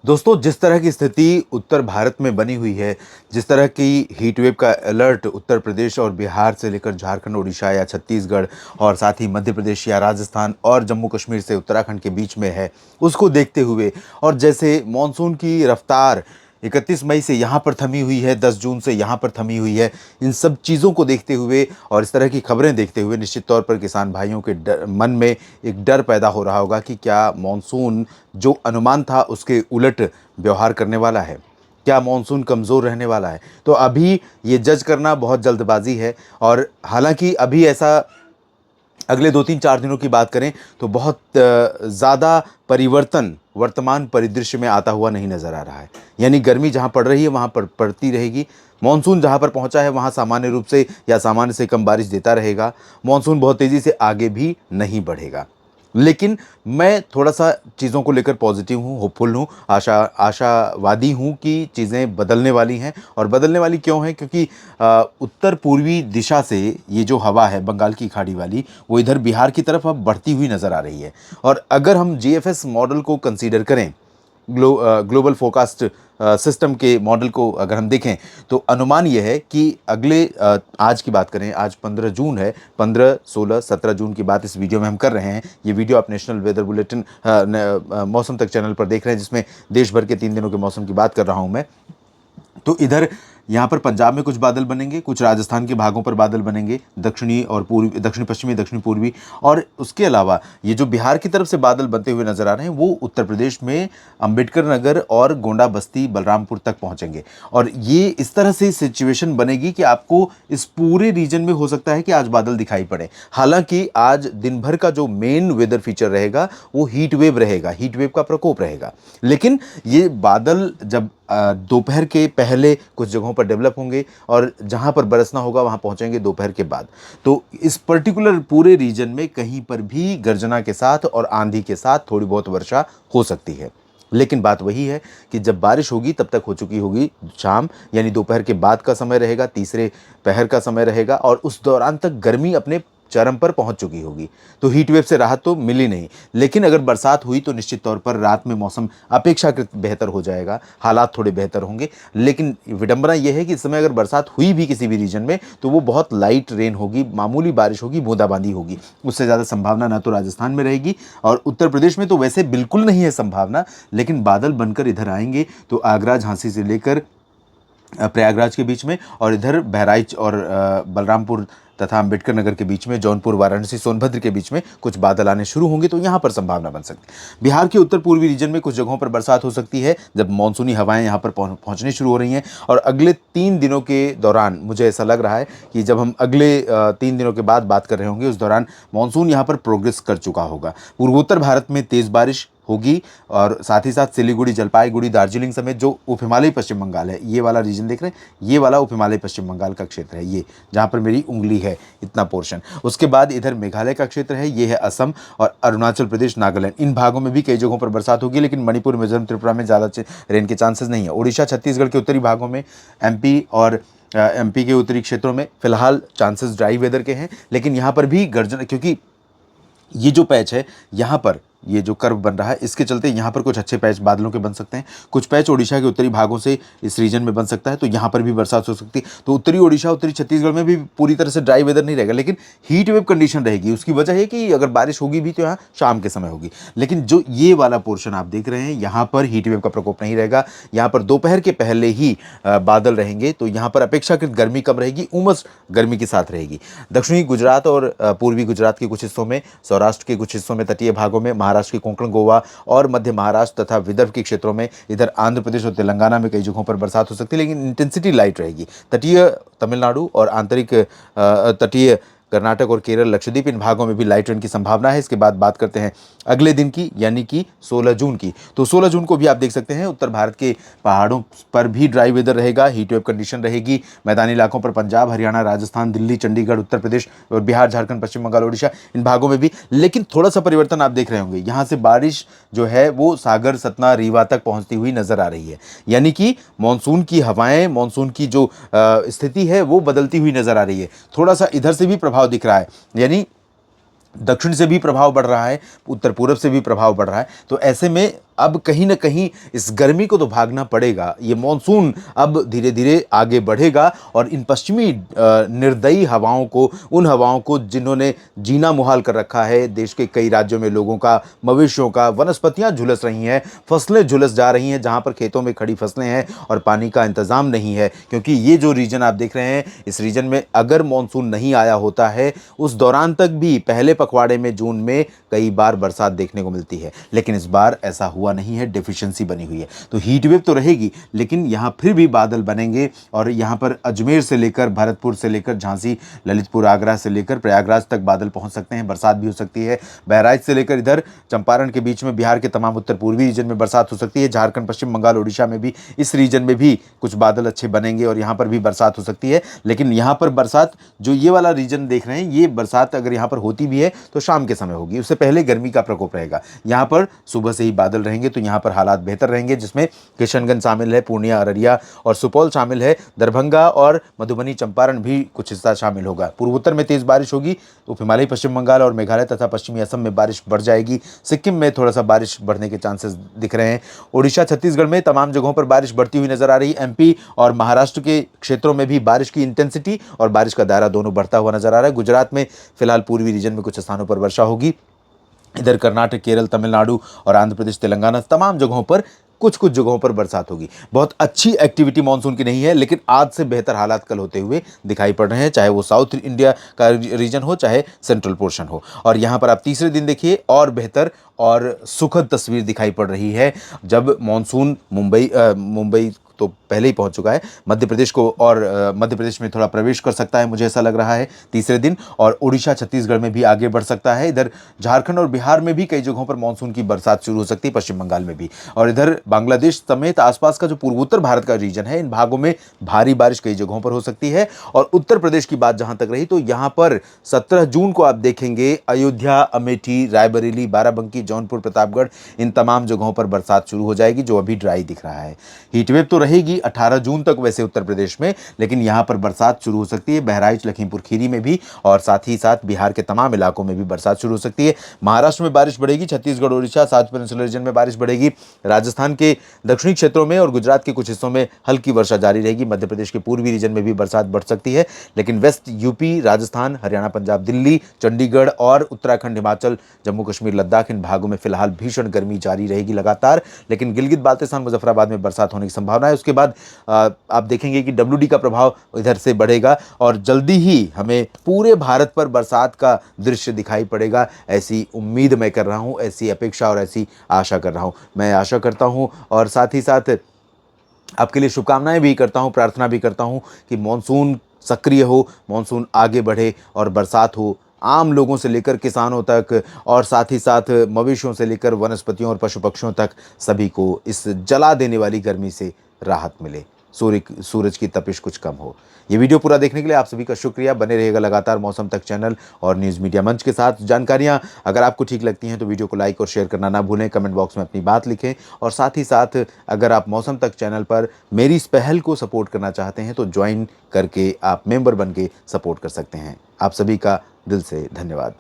दोस्तों, जिस तरह की स्थिति उत्तर भारत में बनी हुई है, जिस तरह की हीट वेव का अलर्ट उत्तर प्रदेश और बिहार से लेकर झारखंड, उड़ीसा या छत्तीसगढ़ और साथ ही मध्य प्रदेश या राजस्थान और जम्मू कश्मीर से उत्तराखंड के बीच में है, उसको देखते हुए और जैसे मानसून की रफ्तार 31 मई से यहाँ पर थमी हुई है, 10 जून से यहाँ पर थमी हुई है, इन सब चीज़ों को देखते हुए और इस तरह की खबरें देखते हुए निश्चित तौर पर किसान भाइयों के मन में एक डर पैदा हो रहा होगा कि क्या मानसून जो अनुमान था उसके उलट व्यवहार करने वाला है, क्या मानसून कमज़ोर रहने वाला है। तो अभी ये जज करना बहुत जल्दबाजी है और हालांकि अभी ऐसा अगले 2-3-4 दिनों की बात करें तो बहुत ज़्यादा परिवर्तन वर्तमान परिदृश्य में आता हुआ नहीं नज़र आ रहा है। यानी गर्मी जहाँ पड़ रही है वहाँ पर पड़ती रहेगी, मानसून जहाँ पर पहुँचा है वहाँ सामान्य रूप से या सामान्य से कम बारिश देता रहेगा, मानसून बहुत तेज़ी से आगे भी नहीं बढ़ेगा। लेकिन मैं थोड़ा-सा चीज़ों को लेकर पॉज़िटिव हूँ, होपफुल हूँ, आशावादी हूँ कि चीज़ें बदलने वाली हैं और बदलने वाली क्यों हैं? क्योंकि उत्तर पूर्वी दिशा से ये जो हवा है बंगाल की खाड़ी वाली, वो इधर बिहार की तरफ अब बढ़ती हुई नज़र आ रही है। और अगर हम जीएफएस मॉडल को कंसीडर करें, ग्लोबल फोरकास्ट सिस्टम के मॉडल को अगर हम देखें तो अनुमान ये है कि अगले आज की बात करें, आज 15 जून है, 15, 16, 17 जून की बात इस वीडियो में हम कर रहे हैं। ये वीडियो आप नेशनल वेदर बुलेटिन मौसम तक चैनल पर देख रहे हैं, जिसमें देश भर के 3 दिनों के मौसम की बात कर रहा हूँ मैं। तो इधर यहाँ पर पंजाब में कुछ बादल बनेंगे, कुछ राजस्थान के भागों पर बादल बनेंगे, दक्षिणी और पूर्वी, दक्षिण पश्चिमी, दक्षिण पूर्वी, और उसके अलावा ये जो बिहार की तरफ से बादल बनते हुए नजर आ रहे हैं वो उत्तर प्रदेश में अंबेडकर नगर और गोंडा बस्ती बलरामपुर तक पहुंचेंगे। और ये इस तरह से सिचुएशन बनेगी कि आपको इस पूरे रीजन में हो सकता है कि आज बादल दिखाई पड़े। हालांकि आज दिन भर का जो मेन वेदर फीचर रहेगा वो हीट वेव रहेगा, हीट वेव का प्रकोप रहेगा। लेकिन ये बादल जब दोपहर के पहले कुछ जगहों पर डेवलप होंगे और जहां पर बरसना होगा वहां पहुंचेंगे दोपहर के बाद। तो इस पर्टिकुलर पूरे रीजन में कहीं पर भी गर्जना के साथ और आंधी के साथ थोड़ी बहुत वर्षा हो सकती है। लेकिन बात वही है कि जब बारिश होगी तब तक हो चुकी होगी शाम, यानी दोपहर के बाद का समय रहेगा, तीसरे पहर का समय रहेगा और उस दौरान तक गर्मी अपने चरम पर पहुंच चुकी होगी। तो हीट वेव से राहत तो मिली नहीं। लेकिन अगर बरसात हुई तो निश्चित तौर पर रात में मौसम अपेक्षाकृत बेहतर हो जाएगा, हालात थोड़े बेहतर होंगे। लेकिन विडंबना यह है कि इस समय अगर बरसात हुई भी किसी भी रीजन में तो वो बहुत लाइट रेन होगी, मामूली बारिश होगी, बूंदाबांदी होगी। उससे ज़्यादा संभावना ना तो राजस्थान में रहेगी और उत्तर प्रदेश में तो वैसे बिल्कुल नहीं है संभावना। लेकिन बादल बनकर इधर आएंगे तो आगरा, झांसी से लेकर प्रयागराज के बीच में और इधर बहराइच और बलरामपुर तथा अंबेडकर नगर के बीच में, जौनपुर, वाराणसी, सोनभद्र के बीच में कुछ बादल आने शुरू होंगे तो यहाँ पर संभावना बन सकती है। बिहार के उत्तर पूर्वी रीजन में कुछ जगहों पर बरसात हो सकती है जब मानसूनी हवाएं यहाँ पर पहुँचनी शुरू हो रही हैं। और अगले 3 दिनों के दौरान मुझे ऐसा लग रहा है कि जब हम अगले 3 दिनों के बाद बात कर रहे होंगे उस दौरान मानसून यहाँ पर प्रोग्रेस कर चुका होगा। पूर्वोत्तर भारत में तेज़ बारिश होगी और साथ ही साथ सिलीगुड़ी, जलपाईगुड़ी, दार्जिलिंग समेत जो उप हिमालयी पश्चिम बंगाल है, ये वाला रीजन देख रहे हैं, ये वाला उप हिमालयी पश्चिम बंगाल का क्षेत्र है, ये जहाँ पर मेरी उंगली है इतना पोर्शन। उसके बाद इधर मेघालय का क्षेत्र है, ये है असम और अरुणाचल प्रदेश, नागालैंड। इन भागों में भी कई जगहों पर बरसात होगी, लेकिन मणिपुर, मिजोरम, त्रिपुरा में ज़्यादा रेन के चांसेस नहीं है। उड़ीसा, छत्तीसगढ़ के उत्तरी भागों में, एमपी और एमपी के उत्तरी क्षेत्रों में फिलहाल चांसेस ड्राई वेदर के हैं। लेकिन यहाँ पर भी गर्जन, क्योंकि ये जो पैच है यहाँ पर, ये जो कर्व बन रहा है इसके चलते यहाँ पर कुछ अच्छे पैच बादलों के बन सकते हैं। कुछ पैच ओडिशा के उत्तरी भागों से इस रीजन में बन सकता है, तो यहाँ पर भी बरसात हो सकती है। तो उत्तरी ओडिशा, उत्तरी छत्तीसगढ़ में भी पूरी तरह से ड्राई वेदर नहीं रहेगा, लेकिन हीट वेव कंडीशन रहेगी। उसकी वजह है कि अगर बारिश होगी भी तो यहाँ शाम के समय होगी। लेकिन जो ये वाला पोर्शन आप देख रहे हैं यहाँ पर हीट वेव का प्रकोप नहीं रहेगा। यहाँ पर दोपहर के पहले ही बादल रहेंगे, तो यहाँ पर अपेक्षाकृत गर्मी कम रहेगी, उमस गर्मी के साथ रहेगी। दक्षिणी गुजरात और पूर्वी गुजरात के कुछ हिस्सों में, सौराष्ट्र के कुछ हिस्सों में, तटीय भागों में, महाराष्ट्र के कोंकण, गोवा और मध्य महाराष्ट्र तथा विदर्भ के क्षेत्रों में, इधर आंध्र प्रदेश और तेलंगाना में कई जगहों पर बरसात हो सकती है, लेकिन इंटेंसिटी लाइट रहेगी। तटीय तमिलनाडु और आंतरिक तटीय कर्नाटक और केरल, लक्षद्वीप, इन भागों में भी लाइट रेन की संभावना है। इसके बाद बात करते हैं अगले दिन की, यानी कि 16 जून की। तो 16 जून को भी आप देख सकते हैं उत्तर भारत के पहाड़ों पर भी ड्राई वेदर रहेगा, हीट वेव कंडीशन रहेगी। मैदानी इलाकों पर पंजाब, हरियाणा, राजस्थान, दिल्ली, चंडीगढ़, उत्तर प्रदेश और बिहार, झारखंड, पश्चिम बंगाल, ओडिशा, इन भागों में भी। लेकिन थोड़ा सा परिवर्तन आप देख रहे होंगे, यहाँ से बारिश जो है वो सागर, सतना, रीवा तक पहुँचती हुई नजर आ रही है। यानी कि मानसून की हवाएं, मानसून की जो स्थिति है वो बदलती हुई नजर आ रही है। थोड़ा सा इधर से भी प्रभाव दिख रहा है, यानी दक्षिण से भी प्रभाव बढ़ रहा है, उत्तर पूर्व से भी प्रभाव बढ़ रहा है। तो ऐसे में अब कहीं न कहीं इस गर्मी को तो भागना पड़ेगा। ये मानसून अब धीरे-धीरे आगे बढ़ेगा और इन पश्चिमी निर्दयी हवाओं को, उन हवाओं को जिन्होंने जीना मुहाल कर रखा है, देश के कई राज्यों में लोगों का, मवेशियों का, वनस्पतियाँ झुलस रही हैं, फसलें झुलस जा रही हैं, जहाँ पर खेतों में खड़ी फसलें हैं और पानी का इंतज़ाम नहीं है। क्योंकि ये जो रीजन आप देख रहे हैं, इस रीजन में अगर मानसून नहीं आया होता है, उस दौरान तक भी पहले पखवाड़े में जून में कई बार बरसात देखने को मिलती है। लेकिन इस बार ऐसा हुआ नहीं है, डेफिशिएंसी बनी हुई है। तो हीट वेव तो रहेगी, लेकिन यहाँ फिर भी बादल बनेंगे और यहाँ पर अजमेर से लेकर भरतपुर से लेकर झांसी, ललितपुर, आगरा से लेकर प्रयागराज तक बादल पहुंच सकते हैं, बरसात भी हो सकती है। बहराइच से लेकर इधर चंपारण के बीच में बिहार के तमाम उत्तर पूर्वी रीजन में बरसात हो सकती है। झारखंड, पश्चिम बंगाल, ओडिशा में भी, इस रीजन में भी कुछ बादल अच्छे बनेंगे और यहाँ पर भी बरसात हो सकती है। लेकिन यहाँ पर बरसात, जो ये वाला रीजन देख रहे हैं, ये बरसात अगर यहाँ पर होती भी है तो शाम के समय होगी, उससे पहले गर्मी का प्रकोप रहेगा। यहाँ पर सुबह से ही बादल रहेंगे तो यहाँ पर हालात बेहतर रहेंगे, जिसमें किशनगंज शामिल है, पूर्णिया, अररिया और सुपौल शामिल है, दरभंगा और मधुबनी, चंपारण भी कुछ हिस्सा शामिल होगा। पूर्वोत्तर में तेज बारिश होगी, उप हिमालयी पश्चिम बंगाल और मेघालय तथा पश्चिमी असम में बारिश बढ़ जाएगी। सिक्किम में थोड़ा सा बारिश बढ़ने के चांसेस दिख रहे हैं। ओडिशा, छत्तीसगढ़ में तमाम जगहों पर बारिश बढ़ती हुई नजर आ रही है। एमपी और महाराष्ट्र के क्षेत्रों में भी बारिश की इंटेंसिटी और बारिश का दायरा दोनों बढ़ता हुआ नजर आ रहा है। गुजरात में फिलहाल पूर्वी रीजन में कुछ स्थानों पर वर्षा होगी। इधर कर्नाटक, केरल, तमिलनाडु और आंध्र प्रदेश, तेलंगाना, तमाम जगहों पर कुछ कुछ जगहों पर बरसात होगी। बहुत अच्छी एक्टिविटी मानसून की नहीं है, लेकिन आज से बेहतर हालात कल होते हुए दिखाई पड़ रहे हैं, चाहे वो साउथ इंडिया का रीजन हो, चाहे सेंट्रल पोर्शन हो। और यहाँ पर आप तीसरे दिन देखिए, और बेहतर और सुखद तस्वीर दिखाई पड़ रही है, जब मानसून मुंबई तो पहले ही पहुंच चुका है, मध्य प्रदेश को और मध्य प्रदेश में थोड़ा प्रवेश कर सकता है, मुझे ऐसा लग रहा है तीसरे दिन, और उड़ीसा, छत्तीसगढ़ में भी आगे बढ़ सकता है। इधर झारखंड और बिहार में भी कई जगहों पर मानसून की बरसात शुरू हो सकती है, पश्चिम बंगाल में भी। और इधर बांग्लादेश समेत आसपास का जो पूर्वोत्तर भारत का रीजन है, इन भागों में भारी बारिश कई जगहों पर हो सकती है। और उत्तर प्रदेश की बात जहां तक रही, तो यहां पर 17 जून को आप देखेंगे, अयोध्या, अमेठी, रायबरेली, बाराबंकी, जौनपुर, प्रतापगढ़, इन तमाम जगहों पर बरसात शुरू हो जाएगी, जो अभी ड्राई दिख रहा है। हीटवेव तो रहेगी 18 जून तक वैसे उत्तर प्रदेश में, लेकिन यहां पर बरसात शुरू हो सकती है बहराइच, लखीमपुर खीरी में भी, और साथ ही साथ बिहार के तमाम इलाकों में भी बरसात शुरू हो सकती है। महाराष्ट्र में बारिश बढ़ेगी, Chhattisgarh, Odisha, south peninsular reason में बारिश बढ़ेगी, राजस्थान के दक्षिणी क्षेत्रों में और गुजरात के कुछ हिस्सों में हल्की वर्षा जारी रहेगी, मध्य प्रदेश के पूर्वी रीजन में भी बरसात बढ़ सकती है। लेकिन वेस्ट यूपी, राजस्थान, हरियाणा, पंजाब, दिल्ली, चंडीगढ़ और उत्तराखंड, हिमाचल, जम्मू कश्मीर, लद्दाख, इन भागों में फिलहाल भीषण गर्मी जारी रहेगी लगातार। लेकिन गिलगित बाल्टिस्तान, मुजफ्फराबाद में बरसात होने की संभावना है। उसके बाद आप देखेंगे कि WD का प्रभाव इधर से बढ़ेगा और जल्दी ही हमें पूरे भारत पर बरसात का दृश्य दिखाई पड़ेगा, ऐसी उम्मीद मैं कर रहा हूं, ऐसी अपेक्षा और ऐसी आशा कर रहा हूं। मैं आशा करता हूं और साथ ही साथ आपके लिए शुभकामनाएं भी करता हूं, प्रार्थना भी करता हूं कि मानसून सक्रिय हो, मानसून आगे बढ़े और बरसात हो, आम लोगों से लेकर किसानों तक और साथ ही साथ मवेशियों से लेकर वनस्पतियों और पशु पक्षियों तक सभी को इस जला देने वाली गर्मी से राहत मिले, सूरज की तपिश कुछ कम हो। ये वीडियो पूरा देखने के लिए आप सभी का शुक्रिया। बने रहिएगा लगातार मौसम तक चैनल और न्यूज़ मीडिया मंच के साथ। जानकारियां अगर आपको ठीक लगती हैं तो वीडियो को लाइक और शेयर करना ना भूलें, कमेंट बॉक्स में अपनी बात लिखें, और साथ ही साथ अगर आप मौसम तक चैनल पर मेरी इस पहल को सपोर्ट करना चाहते हैं तो ज्वाइन करके आप मेंबर बन के सपोर्ट कर सकते हैं। आप सभी का दिल से धन्यवाद।